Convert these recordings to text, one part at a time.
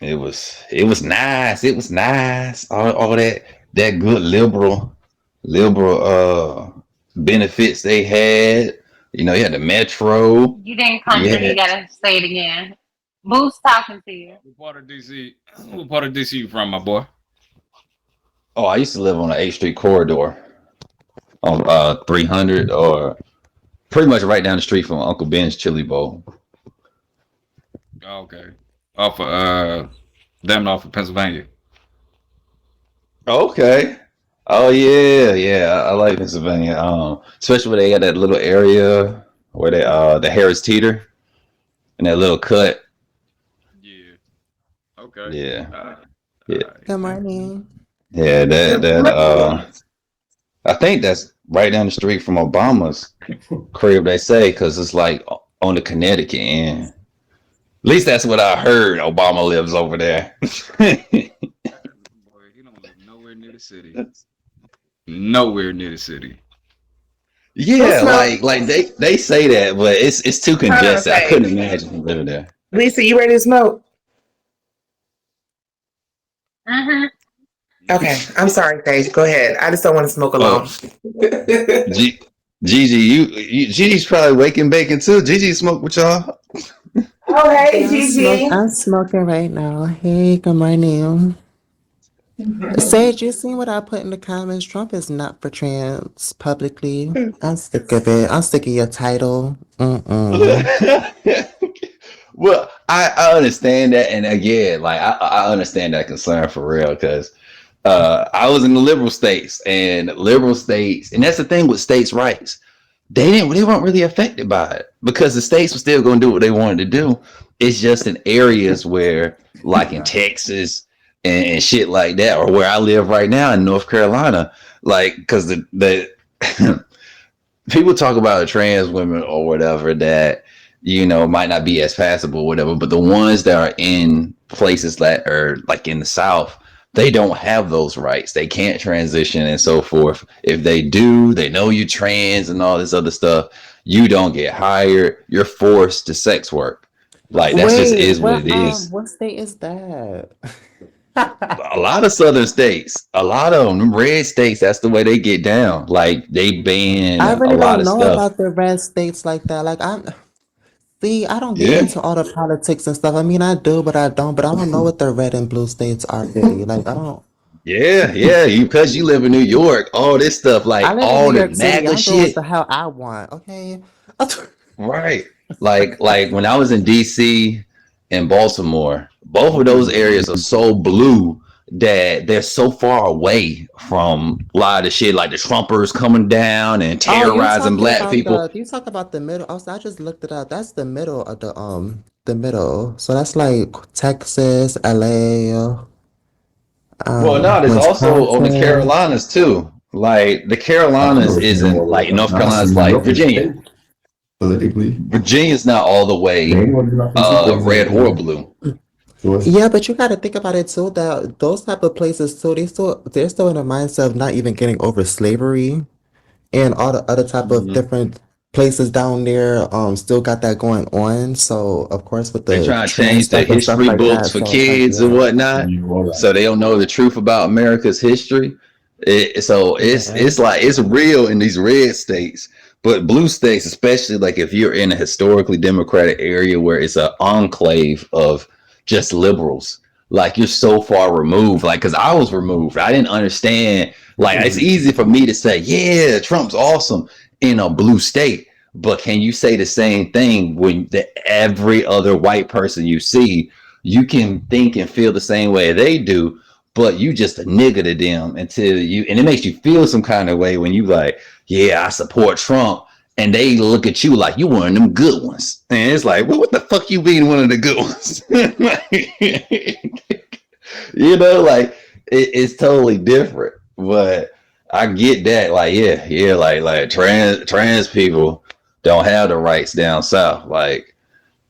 it was nice. It was nice. All that good liberal benefits they had. You had the metro. You didn't You country. You had gotta say it again. Boo's talking to you. What part of DC? What part of DC you from, my boy? oh, I used to live on the 8th Street corridor on 300 or pretty much right down the street from Uncle Ben's Chili Bowl. Oh, okay. Off of them off of Pennsylvania. Okay. Oh yeah, yeah. I like Pennsylvania. Especially where they got that little area where they the Harris Teeter and that little cut. Yeah. Okay. Yeah. All right. All Yeah. right. Good morning. Yeah, that I think that's right down the street from Obama's crib, they say, because it's like on the Connecticut end. At least that's what I heard. Obama lives over there. Boy, he don't live nowhere near the city. Nowhere near the city. Don't Yeah, smoke. like they say that, but it's too Hold on, congested. I Sage. couldn't imagine him living there. Lisa, you ready to smoke? Mm-hmm. Okay, I'm sorry, Sage. Go ahead. I just don't want to smoke alone. Oh, G- Gigi, Gigi's probably waking bacon too. Gigi smoke with y'all. Oh, hey, Yeah, Gigi. I'm smoking right now. Hey, good morning. Sage, you seen what I put in the comments? Trump is not for trans publicly. I'm sick of it. I'm sick of your title. Mm-mm. Well, I understand that, and again, like I understand that concern for real because I was in the liberal states, and that's the thing with states' rights. They weren't really affected by it because the states were still going to do what they wanted to do. It's just in areas where, like in Texas and shit like that, or where I live right now in North Carolina, like because the people talk about trans women or whatever that might not be as passable or whatever, but the ones that are in places that are like in the South, they don't have those rights. They can't transition and so forth. If they do, they know you trans and all this other stuff. You don't get hired. You're forced to sex work. Like that's just Wait, is what it is. what state is that? A lot of southern states, a lot of them red states, that's the way they get down. Like they ban I a really lot don't of know stuff. about the red states like that. See, I don't get Yeah. into all the politics and stuff. I mean, I do, but I don't. But I don't know what the red and blue states are really. Like, I don't. Yeah, yeah. You because you live in New York, all this stuff, I like live in New all the York City. MAGA I'm doing what shit. the hell I want. Okay. Right. Like when I was in DC and Baltimore, both of those areas are so blue that they're so far away from a lot of the shit, like the Trumpers coming down and Oh, terrorizing black people. you talk about the middle. Also, I just looked it up. That's the middle of the middle. So that's like Texas, LA, Well, no, there's also on the Wisconsin. Carolinas too. Like the I Carolinas isn't like North Carolina's see New like York is Virginia. state politically. Virginia's not all the They way ain't gonna do nothing to them. red or blue. So it's Yeah, but you got to think about it too. That those type of places too, they're still in the mindset of not even getting over slavery and all the other type of Mhm. different places down there. Still got that going on. So of course with They the trying to trans change the stuff and stuff history like books that. for So it's like, kids and yeah, whatnot, you all right. so they don't know the truth about America's history. So yeah. it's like it's real in these red states, but blue states, especially like if you're in a historically democratic area where it's an enclave of just liberals, like you're so far removed. Like, because I was removed, I didn't understand. Like, it's easy for me to say, yeah, Trump's awesome in a blue state, but can you say the same thing when every other white person you see, you can think and feel the same way they do, but you just a nigga to them until you, and it makes you feel some kind of way when you like, yeah, I support Trump, and they look at you like you one of them good ones, and it's like, well, what the fuck you being one of the good ones? Like it's totally different. But I get that, like, yeah, like trans people don't have the rights down south, like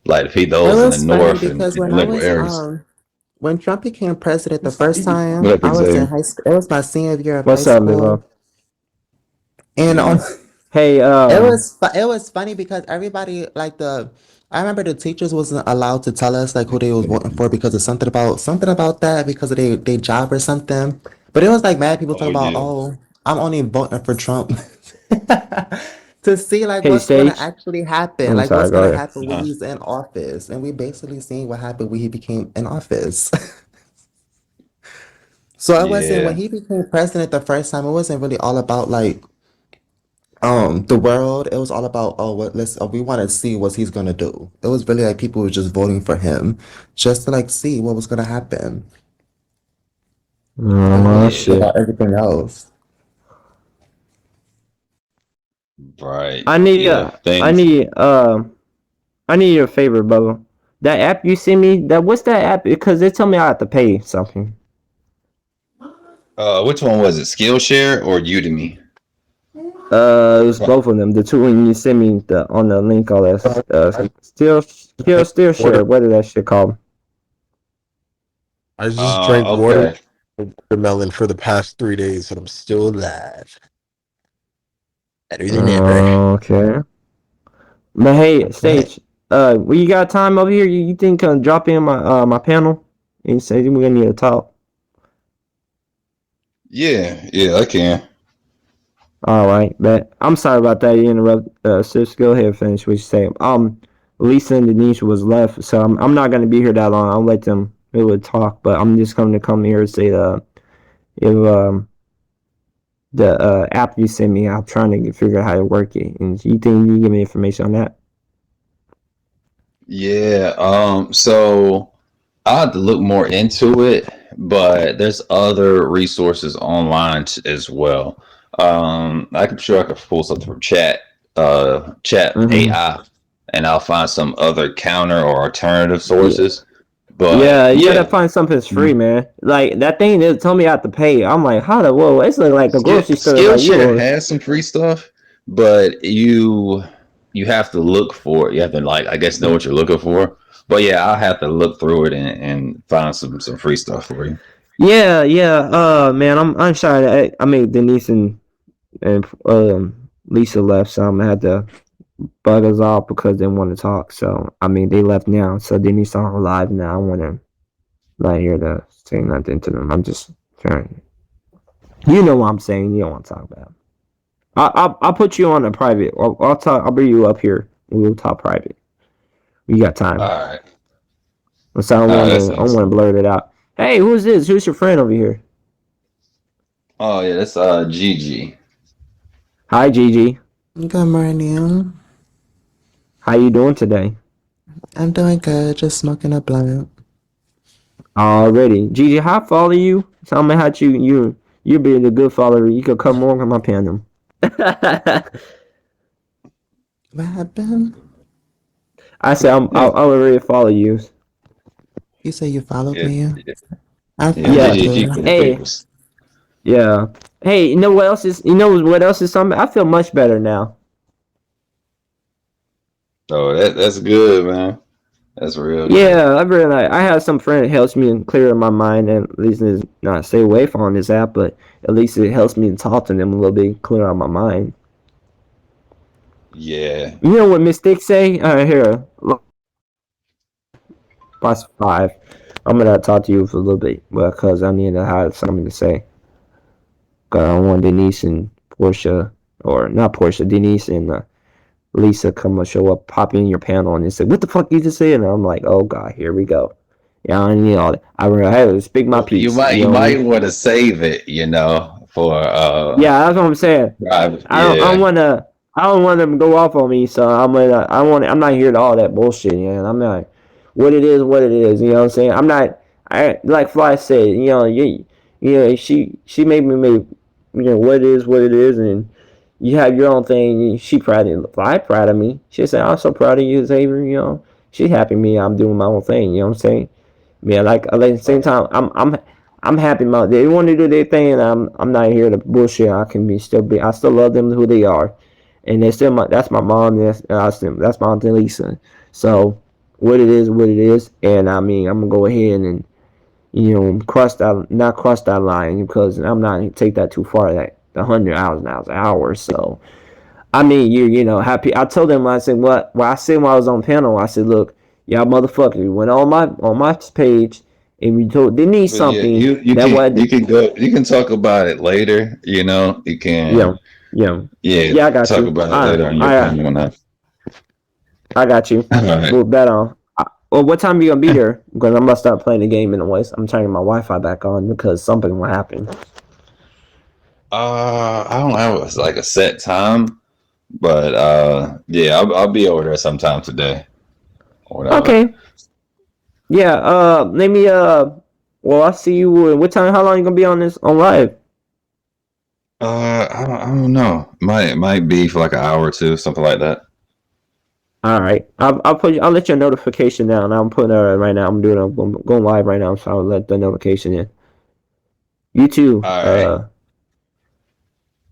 the people It those in the was funny north and because when I liberal was areas. when Trump became president the first What time, up, I was in Xavier? high school. It was my senior year of high What's up, school, Lilo? and Yeah. Hey, it was funny because everybody like I remember the teachers wasn't allowed to tell us like who they was voting for because of something about that because of their job or something. But it was like mad people Oh talking about, yeah. oh, I'm only voting for Trump to see like Hey, what's gonna Sage. actually happen, I'm like sorry. what's Go gonna ahead. happen when Uh-huh. he's in office, and we basically seen what happened when he became in office. So it wasn't when Yeah. he became president the first time. It wasn't really all about like the world. It was all about we want to see what he's gonna do. It was really like people were just voting for him just to like see what was gonna happen. It Oh wasn't Yeah. shit. about everything else. Right. I need Yeah. I Things. need I need your favor, Bubba. That app you sent me, that what's that app? Because they tell me I have to pay something. Which one was it? Skillshare or Udemy? It was both of them. The two when you sent me the on the link, all that. Still share. What is that shit called? I just drank water Okay. and watermelon for the past 3 days, and I'm still alive. Better than ever. Okay. But hey, Sage, well, you got time over here? You think drop in my panel and say we're gonna need to talk? Yeah. Yeah. I can. All right, but I'm sorry about that. You interrupt, sis. Go ahead, finish what you say. Lisa and Denise was left, so I'm not gonna be here that long. I'll let them really talk, but I'm just going to come here and say if the app you sent me, I'm trying to figure out how to work it, and you think you can give me information on that? Yeah. So I have to look more into it, but there's other resources online as well. I'm sure I could pull something from chat Mm-hmm. AI, and I'll find some other counter or alternative sources. Yeah, But you gotta yeah, find something that's free, man. Like that thing they told me I have to pay. I'm like, how the whoa? It's like a grocery store. Like Skillshare you, has some free stuff, but you have to look for it. You have to like I guess know what you're looking for. But yeah, I'll have to look through it and find some free stuff for you. yeah. Man, I'm sorry. I mean, Denise and Lisa left, so I'm gonna have to bug us off because they want to talk. So I mean, they left now, so Denise on live now. I want to not here to say nothing to them. I'm just trying. You know what I'm saying. You don't want to talk about. I'll put you on a private. I'll talk. I'll bring you up here. We'll talk private. We got All time. right. So All right, that I don't sounds want to good. blurt it out. Hey, who's this? Who's your friend over here? Oh yeah, that's Gigi. Hi, Gigi. Good morning. How you doing today? I'm doing good. Just smoking a blunt. Already, Gigi. How I follow you? Tell me how you being a good follower. You could come on my panel. What happened? I said Yeah, I'll already follow you. You say you followed yeah, me? yeah, I yeah. Yeah. followed Gigi you. for the Hey. peoples. Yeah. Hey, you know what else is? You know what else is something? I feel much better now. Oh, that's good, man. That's real good. Yeah, I really like. I have some friend that helps me clear my mind and at least is not stay away from this app, but at least it helps me talk to them a little bit, clear out my mind. Yeah. You know what Mystic say? Here, look, plus 5. I'm gonna talk to you for a little bit because I need to have something to say. Cause I want Denise and Portia, or not Portia, Denise and Lisa come and show up, pop in your panel, and they say, "What the fuck you just said?" And I'm like, "Oh God, here we go." Yeah, I need all that. I have to speak my Well, you piece. might You you know what I mean? might want to save it, for Yeah, that's what I'm saying. private. I don't Yeah. want to. I don't want them to go off on me. So I'm gonna. I'm not here to all that bullshit. Yeah, I'm not. What it is, what it is. You know what I'm saying? I'm not. I like Fly said. She made me make. What it is, what it is, and you have your own thing. She proud of Fly proud of me. She said, "I'm so proud of you, Xavier." She happy me. I'm doing my own thing. You know what I'm saying? Yeah, like at the same time, I'm happy about they want to do their thing, and I'm not here to bullshit. I still love them who they are, and they still that's my mom. That's my Auntie Lisa. So what it is, and I mean I'm gonna go ahead and not cross that line because I'm not take that too far. That 100 hours an hour. So I mean, you know, happy. I told them, I said, what I said when I was on panel, I said, look, y'all motherfuckers, you went on my page and we told they need But yeah, something you that can was, you can talk about it later. You know, you can yeah, yeah, yeah I got talk you. about it later on your panel and that. I got you. All right. Move that on. Well, what time are you gonna be there? Because I'm gonna start playing the game anyways. I'm turning my Wi-Fi back on because something will happen. I don't have like a set time, but yeah, I'll be over there sometime today or whatever. Okay. Yeah. Let me. Well, I'll see you. What time? How long you gonna be on this on live? I don't know. Might be for like an hour or two, something like that. All right. I'll let your notification down. I'm putting it right now. I'm going live right now, so I'll let the notification in. You too. All right.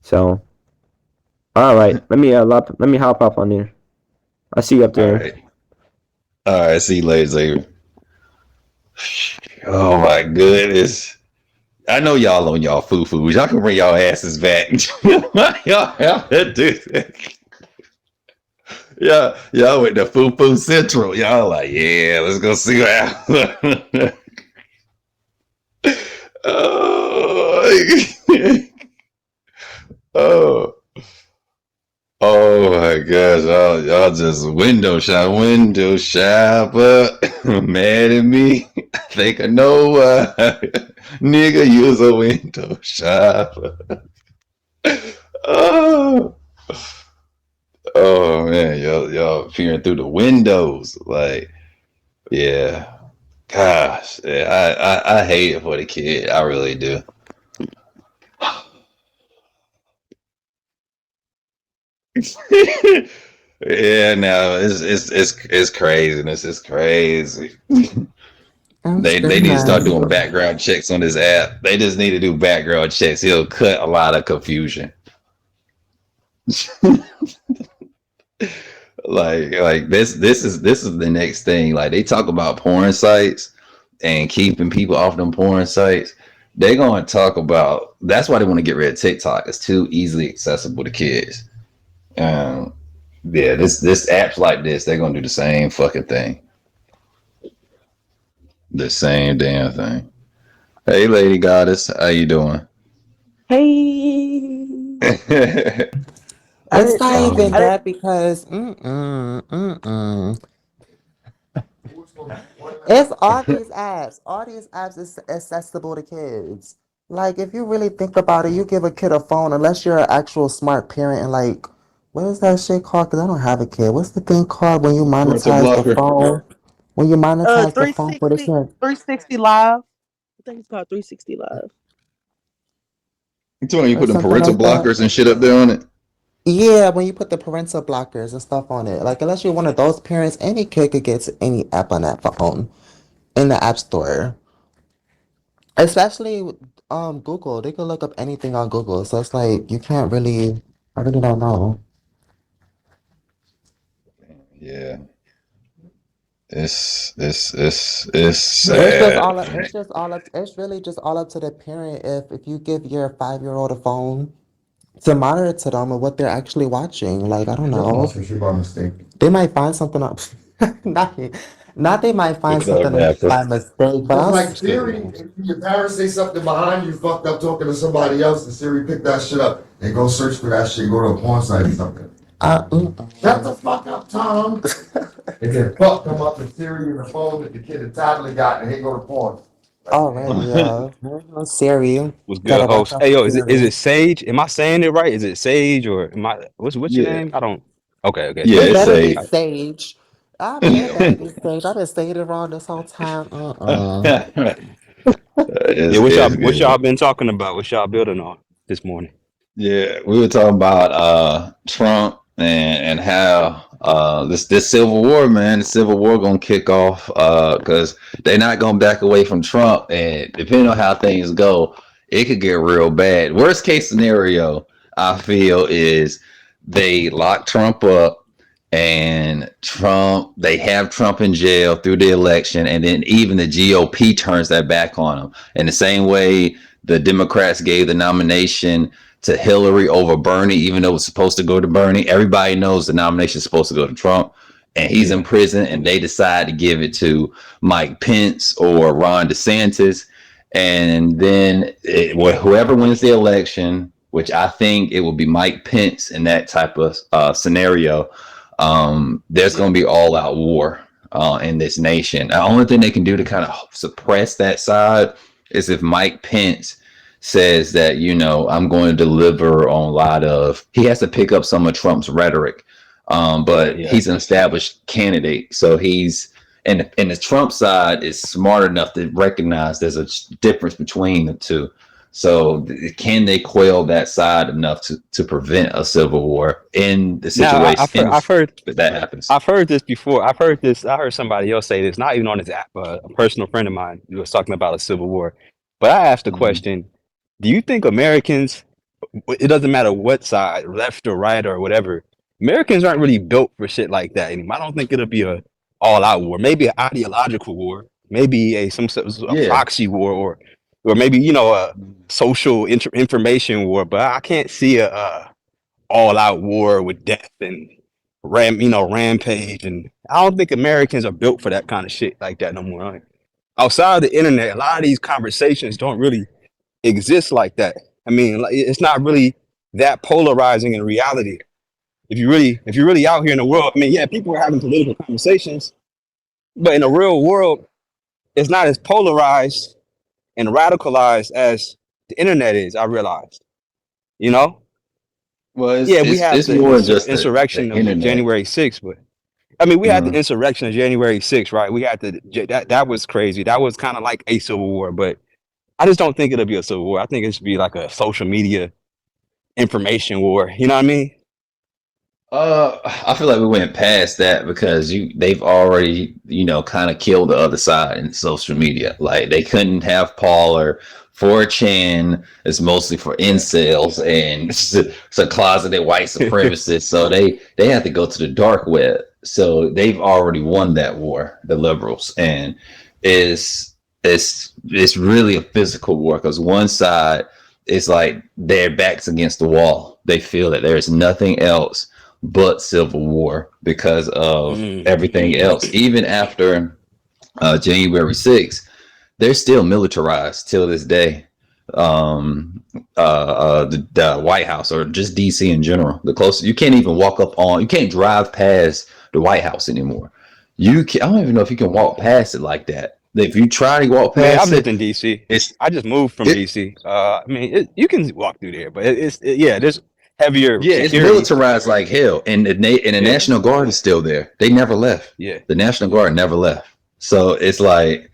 So. All right. Let me hop up on there. I see you up All there. right. All right. See you later, Xavier. Oh my goodness. I know y'all on y'all foo-foos. Y'all can bring y'all asses back. Y'all have to do that. Yeah, y'all went to Foo Central. Y'all like, yeah, let's go see what happens. Oh, oh, oh my gosh, y'all just window shopper, mad at me. I think I know why. Nigga, you was a window shopper. Oh. Oh man, y'all peering through the windows, like, yeah, gosh, yeah, I hate it for the kid, I really do. Yeah, no, it's craziness, it's crazy. They need to start doing background checks on this app. They just need to do background checks. It'll cut a lot of confusion. like this is the next thing. Like they talk about porn sites and keeping people off them porn sites. They're gonna talk about that's why they want to get rid of TikTok. It's too easily accessible to kids. Yeah, this apps like this, they're gonna do the same fucking thing. The same damn thing. Hey Lady Goddess, how you doing? Hey. It's not even that because it's all these apps. All these apps is accessible to kids. Like if you really think about it, you give a kid a phone unless you're an actual smart parent and like what is that shit called? Because I don't have a kid. What's the thing called when you Parental monetize the blocker. phone? When you monetize the phone for the 360, kid? 360 Live. I think it's called 360 Live. You Or put them something parental like that. blockers and shit up there on it. Yeah, when you put the parental blockers and stuff on it. Like unless you're one of those parents, any kid could get any app on that phone in the app store. Especially Google. They could look up anything on Google. So it's like you can't really I really don't know. Yeah. It's It's sad. it's really just all up to the parent if you give your 5-year-old a phone to monitor to them and what they're actually watching. Like I don't know. by mistake. They might find something up. not, not they might find something by mistake, but It's I'm like Siri, if your parents say something behind you, fucked up talking to somebody else, and Siri pick that shit up and go search for that shit, go to a porn site or something. Shut the fuck up, Tom. And then fuck come up with Siri and the phone that the kid and tablet got, and he go to porn. already, yeah. Siri. What's good, Gotta watch host? out Hey, for yo, is it Siri. Sage? Am I saying it right? Is it Sage or am I? What's your Yeah. name? I don't. Okay, Yeah, It it's Sage. better be a Sage. I mean, it better be Sage. I've been saying it wrong this whole time. Yeah, it's what good. y'all been talking about? What y'all building on this morning? Yeah, we were talking about Trump and how this civil war, man, the civil war gonna kick off because they're not gonna back away from Trump, and depending on how things go, it could get real bad. Worst case scenario, I feel, is they lock Trump up and they have Trump in jail through the election, and then even the GOP turns their back on him in the same way the Democrats gave the nomination to Hillary over Bernie, even though it's supposed to go to Bernie. Everybody knows the nomination is supposed to go to Trump, and he's in prison, and they decide to give it to Mike Pence or Ron DeSantis. And then whoever wins the election, which I think it will be Mike Pence in that type of scenario, there's going to be all out war in this nation. The only thing they can do to kind of suppress that side is if Mike Pence says that, you know, I'm going to deliver on a lot of, he has to pick up some of Trump's rhetoric, but he's an established candidate. So he's, and the Trump side is smart enough to recognize there's a difference between the two. So can they quell that side enough to prevent a civil war in the situation? I've heard that happens. I've heard this before. I heard somebody else say this, not even on this app, a personal friend of mine who was talking about a civil war. But I asked the question, do you think Americans, it doesn't matter what side, left or right or whatever, Americans aren't really built for shit like that anymore. I don't think it'll be a all-out war, maybe an ideological war, maybe a proxy war, or maybe, you know, a social information war. But I can't see a all-out war with death and rampage. And I don't think Americans are built for that kind of shit like that no more. Like, outside of the internet, a lot of these conversations don't really exist like that. I mean, it's not really that polarizing in reality. If you're really out here in the world, I mean, yeah, people are having political conversations, but in the real world, it's not as polarized and radicalized as the internet is. I realized, you know. Well, we had it's more just the insurrection of January 6th, but I mean, we had the insurrection of January 6th, right? We had that was crazy. That was kind of like a civil war, but I just don't think it'll be a civil war. I think it should be like a social media information war. You know what I mean? I feel like we went past that because they've already, you know, kind of killed the other side in social media. Like they couldn't have Parler. 4chan is mostly for incels and it's a closeted white supremacist. So they have to go to the dark web. So they've already won that war, the liberals, and it's really a physical war because one side is like their backs against the wall. They feel that there's nothing else but civil war because of everything else. Even after January 6th, they're still militarized till this day. The White House or just DC in general, the closest you can't even you can't drive past the White House anymore. I don't even know if you can walk past it like that. If you try to walk past I've lived in DC. I just moved from DC. I mean, you can walk through there, but there's heavier. Yeah, it's militarized like hell, and the National Guard is still there. They never left. Yeah, the National Guard never left. So it's like,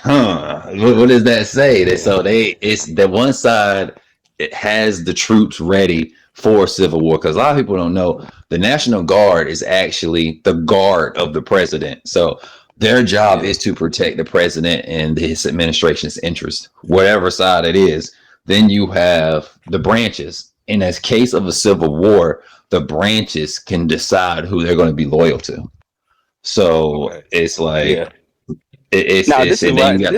what does that say? So it's that one side, it has the troops ready for civil war because a lot of people don't know the National Guard is actually the guard of the president. So their job is to protect the president and his administration's interests, whatever side it is. Then you have the branches. In a case of a civil war, the branches can decide who they're going to be loyal to. So it's like this is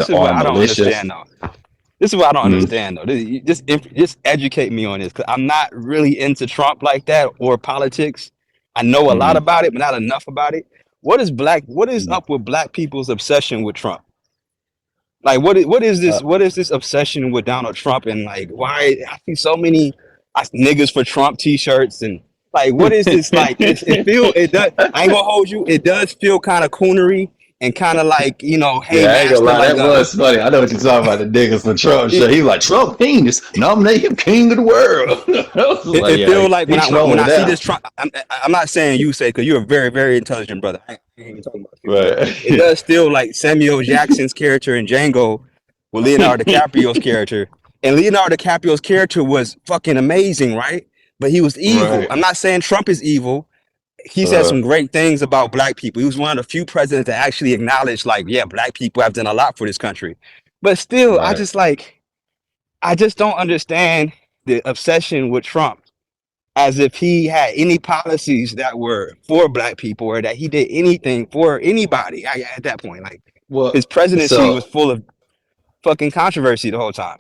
what I don't understand though. This is what I don't understand though. Just educate me on this because I'm not really into Trump like that or politics. I know a lot about it, but not enough about it. What is up with black people's obsession with Trump? Like what is this obsession with Donald Trump and like why I see so many niggas for Trump t-shirts and like what is this like? I ain't gonna hold you. It does feel kind of coonery and kind of like, you know, hey, I ain't gonna lie, that was funny. I know what you're talking about, the niggas for Trump shit. He's like, Trump penis, nominate him king of the world. It feels like when I see this Trump, I'm not saying you say, because you're a very, very intelligent brother. I ain't even talking about you. Right. It does feel like Samuel Jackson's character in Django with Leonardo DiCaprio's character. And Leonardo DiCaprio's character was fucking amazing, right? But he was evil. Right. I'm not saying Trump is evil. He said some great things about black people. He was one of the few presidents that actually acknowledged, like, yeah, black people have done a lot for this country. But still, I just don't understand the obsession with Trump as if he had any policies that were for black people or that he did anything for anybody at that point. Like, his presidency was full of fucking controversy the whole time.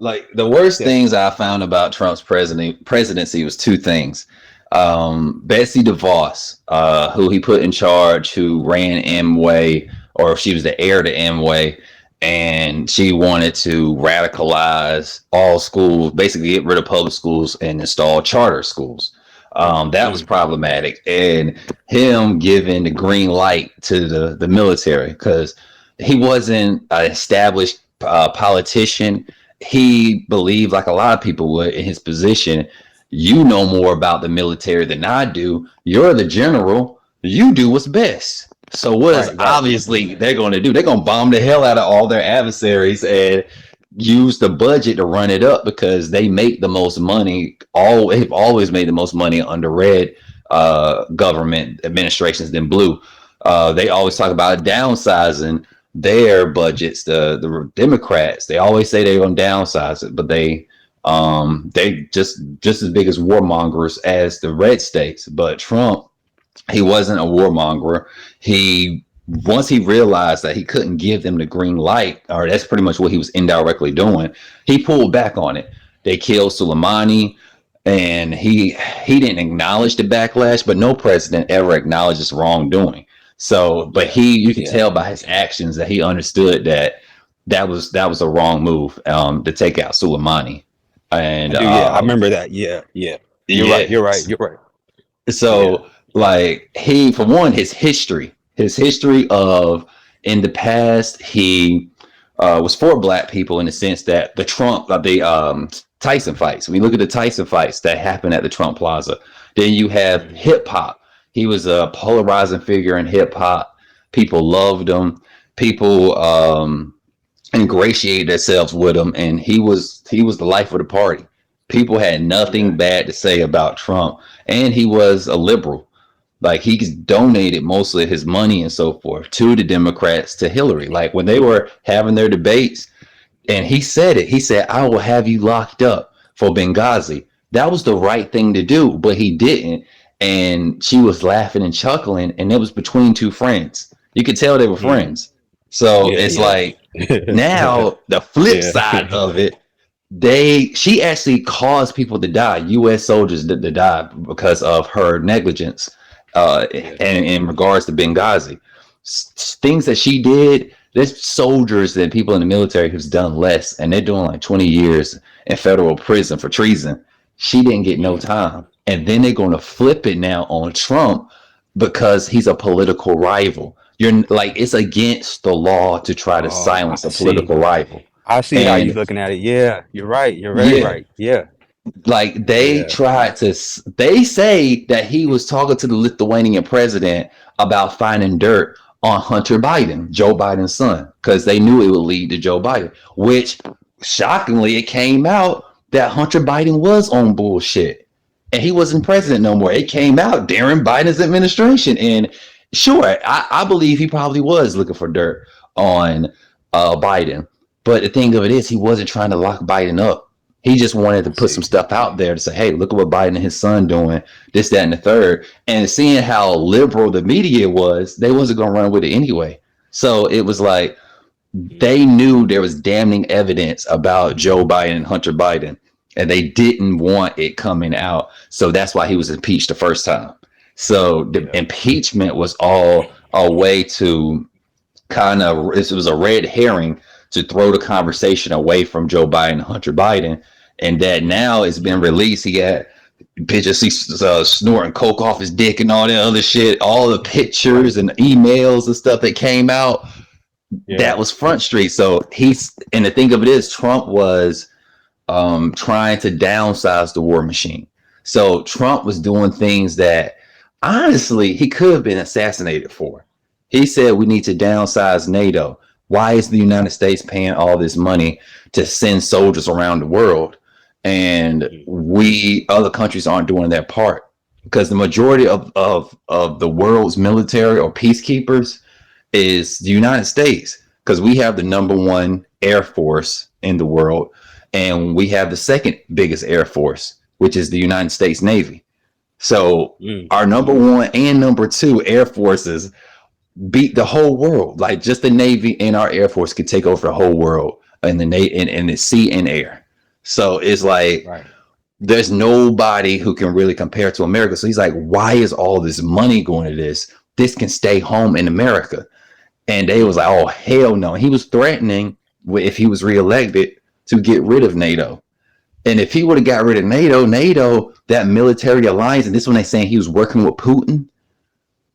Like the worst Yeah. things I found about Trump's presidency was two things. Betsy DeVos, who he put in charge, who ran Amway, or she was the heir to Amway, and she wanted to radicalize all schools, basically get rid of public schools and install charter schools. That was problematic, and him giving the green light to the military, because he wasn't an established politician. He believed, like a lot of people would in his position, you know more about the military than I do. You're the general. You do what's best. So what is obviously they're going to do? They're going to bomb the hell out of all their adversaries and use the budget to run it up, because they make the most money. They've always made the most money under red government administrations than blue. They always talk about downsizing their budgets. The Democrats, they always say they're going to downsize it, but they just as big as warmongers as the red states. But Trump, he wasn't a warmonger. Once he realized that he couldn't give them the green light, or that's pretty much what he was indirectly doing, he pulled back on it. They killed Soleimani, and he didn't acknowledge the backlash, but no president ever acknowledges wrongdoing. So, but you can tell by his actions that he understood that was a wrong move to take out Soleimani. And I remember that. Yeah. You're right. So, like, for one, his history of, in the past, he was for black people in the sense that the Tyson fights. When you look at the Tyson fights that happened at the Trump Plaza, then you have hip hop. He was a polarizing figure in hip hop. People loved him. People ingratiated themselves with him, and he was the life of the party. People had nothing bad to say about Trump, and he was a liberal. Like, he donated most of his money and so forth to the Democrats, to Hillary. Like, when they were having their debates, and he said it, he said, "I will have you locked up for Benghazi." That was the right thing to do, but he didn't. And she was laughing and chuckling, and it was between two friends. You could tell they were friends. So like, now the flip side of it, she actually caused people to die, U.S. soldiers to die, because of her negligence and in regards to Benghazi. Things that she did, there's soldiers and people in the military who's done less, and they're doing like 20 years in federal prison for treason. She didn't get no time. And then they're going to flip it now on Trump because he's a political rival. You're like, it's against the law to try to silence a political rival. I see how you're looking at it. Yeah, you're right. You're very right. Yeah. Like, they tried to, they say that he was talking to the Lithuanian president about finding dirt on Hunter Biden, Joe Biden's son, because they knew it would lead to Joe Biden, which shockingly, it came out that Hunter Biden was on bullshit and he wasn't president no more. It came out during Biden's administration. And sure, I believe he probably was looking for dirt on Biden. But the thing of it is, he wasn't trying to lock Biden up. He just wanted to put some stuff out there to say, hey, look at what Biden and his son doing, this, that, and the third. And seeing how liberal the media was, they wasn't going to run with it anyway. So it was like, they knew there was damning evidence about Joe Biden and Hunter Biden, and they didn't want it coming out. So that's why he was impeached the first time. So the impeachment was all a way to kind of, it was a red herring to throw the conversation away from Joe Biden and Hunter Biden. And that now it's been released. He got pictures, snorting coke off his dick and all that other shit, all the pictures and emails and stuff that came out. That was Front Street. So and the thing of it is, Trump was trying to downsize the war machine. So Trump was doing things that honestly he could have been assassinated for. He said we need to downsize NATO. Why is the United States paying all this money to send soldiers around the world, and other countries aren't doing their part? Because the majority of the world's military or peacekeepers is the United States, because we have the #1 air force in the world, and we have the second biggest air force, which is the United States Navy. So our #1 and #2 air forces beat the whole world. Like, just the Navy and our Air Force could take over the whole world in the sea and air. So it's like Right. there's nobody who can really compare to America. So he's like, why is all this money going to this? This can stay home in America. And they was like, oh, hell no. He was threatening if he was reelected to get rid of NATO. And if he would have got rid of NATO, that military alliance, and this one they saying he was working with Putin.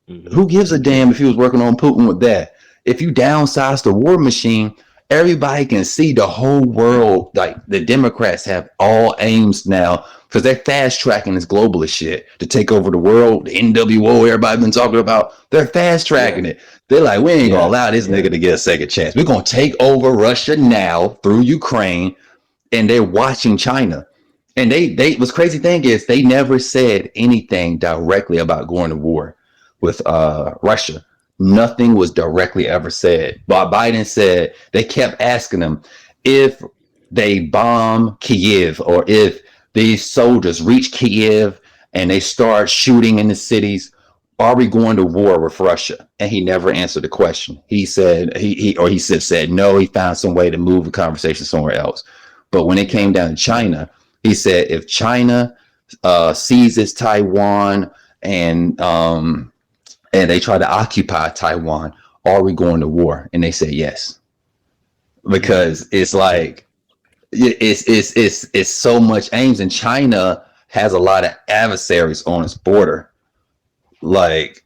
Who gives a damn if he was working on Putin with that? If you downsize the war machine, everybody can see the whole world. Like the Democrats have all aims now because they're fast tracking this globalist shit to take over the world. The NWO, everybody been talking about, they're fast tracking it. They're like, we ain't gonna allow this nigga to get a second chance. We're gonna take over Russia now through Ukraine, and they're watching China. And they what's crazy thing is they never said anything directly about going to war with Russia. Nothing was directly ever said. But Biden said they kept asking them if they bomb Kiev or if these soldiers reach Kiev and they start shooting in the cities, are we going to war with Russia? And he never answered the question. He said he said no. He found some way to move the conversation somewhere else. But when it came down to China, he said if China seizes Taiwan and they try to occupy Taiwan, are we going to war? And they said yes, because it's like it's so much aims, and China has a lot of adversaries on its border. Like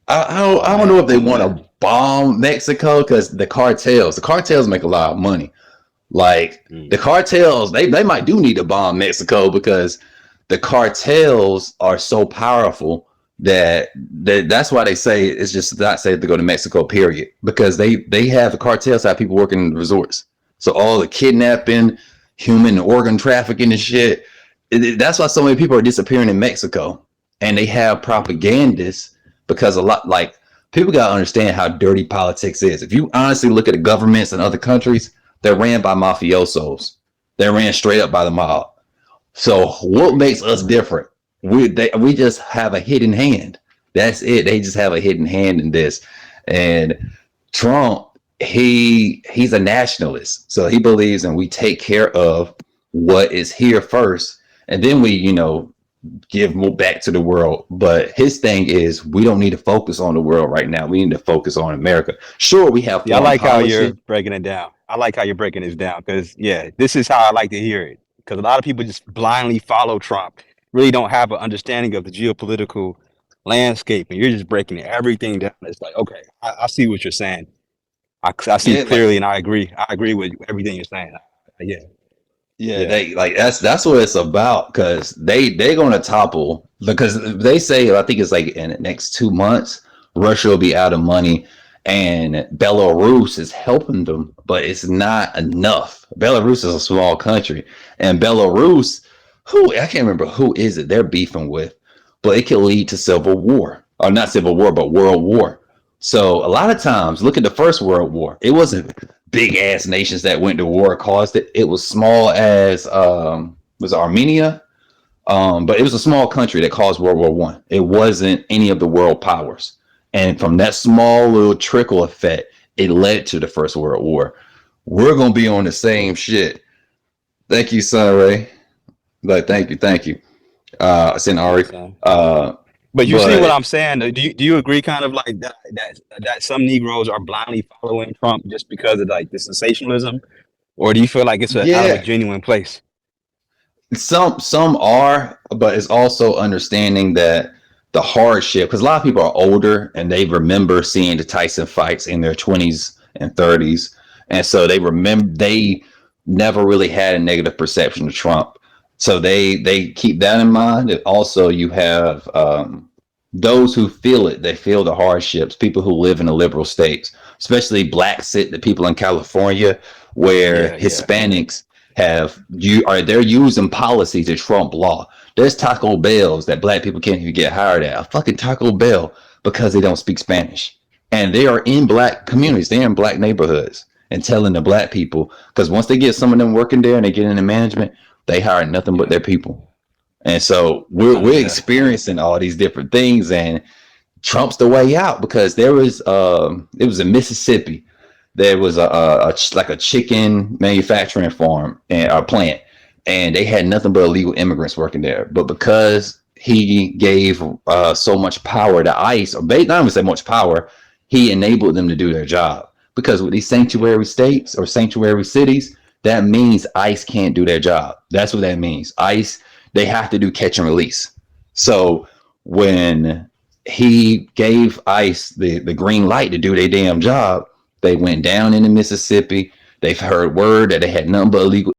I don't know if they want to bomb Mexico because the cartels make a lot of money. Like the cartels, they might do need to bomb Mexico because the cartels are so powerful that's why they say it's just not safe to go to Mexico, period. Because they have the cartels have people working in the resorts. So all the kidnapping, human organ trafficking and shit. That's why so many people are disappearing in Mexico. And they have propagandists because a lot, like, people got to understand how dirty politics is. If you honestly look at the governments in other countries, they're ran by mafiosos. They're ran straight up by the mob. So what makes us different? We just have a hidden hand. That's it. They just have a hidden hand in this. And Trump, he's a nationalist. So he believes and we take care of what is here first. And then we, give more back to the world. But his thing is we don't need to focus on the world right now. We need to focus on America. Sure, we have I like how policy. you're breaking it down. I like how you're breaking this down because, this is how I like to hear it. Because a lot of people just blindly follow Trump, really don't have an understanding of the geopolitical landscape, and you're just breaking everything down. It's like, okay, I see what you're saying. I see clearly, and I agree. I agree with everything you're saying. They like that's what it's about, because they're gonna topple, because they say, I think it's like in the next 2 months Russia will be out of money and Belarus is helping them, but it's not enough. Belarus is a small country, and Belarus, I can't remember who is it they're beefing with, but it can lead to civil war, or not civil war, but world war. So a lot of times, look at the First World War. It wasn't big ass nations that went to war caused it. It was small as was Armenia, but it was a small country that caused World War One. It wasn't any of the world powers, and from that small little trickle effect, it led to the First World War. We're gonna be on the same shit. Thank you, Sunray. Like, thank you. Send Ari. But you see what I'm saying? Do you agree, kind of like that some Negroes are blindly following Trump just because of like the sensationalism, or do you feel like it's out of a genuine place? Some are, but it's also understanding that the hardship, because a lot of people are older and they remember seeing the Tyson fights in their 20s and 30s, and so they never really had a negative perception of Trump. So they keep that in mind. And also you have those who feel it. They feel the hardships. People who live in the liberal states, especially the people in California, where Hispanics they're using policies of Trump law. There's Taco Bells that black people can't even get hired at. A fucking Taco Bell, because they don't speak Spanish. And they are in black communities. They're in black neighborhoods, and telling the black people, because once they get some of them working there and they get into management, they hire nothing but their people. And so we're experiencing all these different things, and Trump's the way out, because it was in Mississippi. There was a chicken manufacturing farm and a plant, and they had nothing but illegal immigrants working there. But because he gave so much power to ICE, or not even so much power, he enabled them to do their job. Because with these sanctuary states or sanctuary cities, that means ICE can't do their job. That's what that means. ICE, they have to do catch and release. So when he gave ICE the green light to do their damn job, they went down into Mississippi. They've heard word that they had nothing but illegal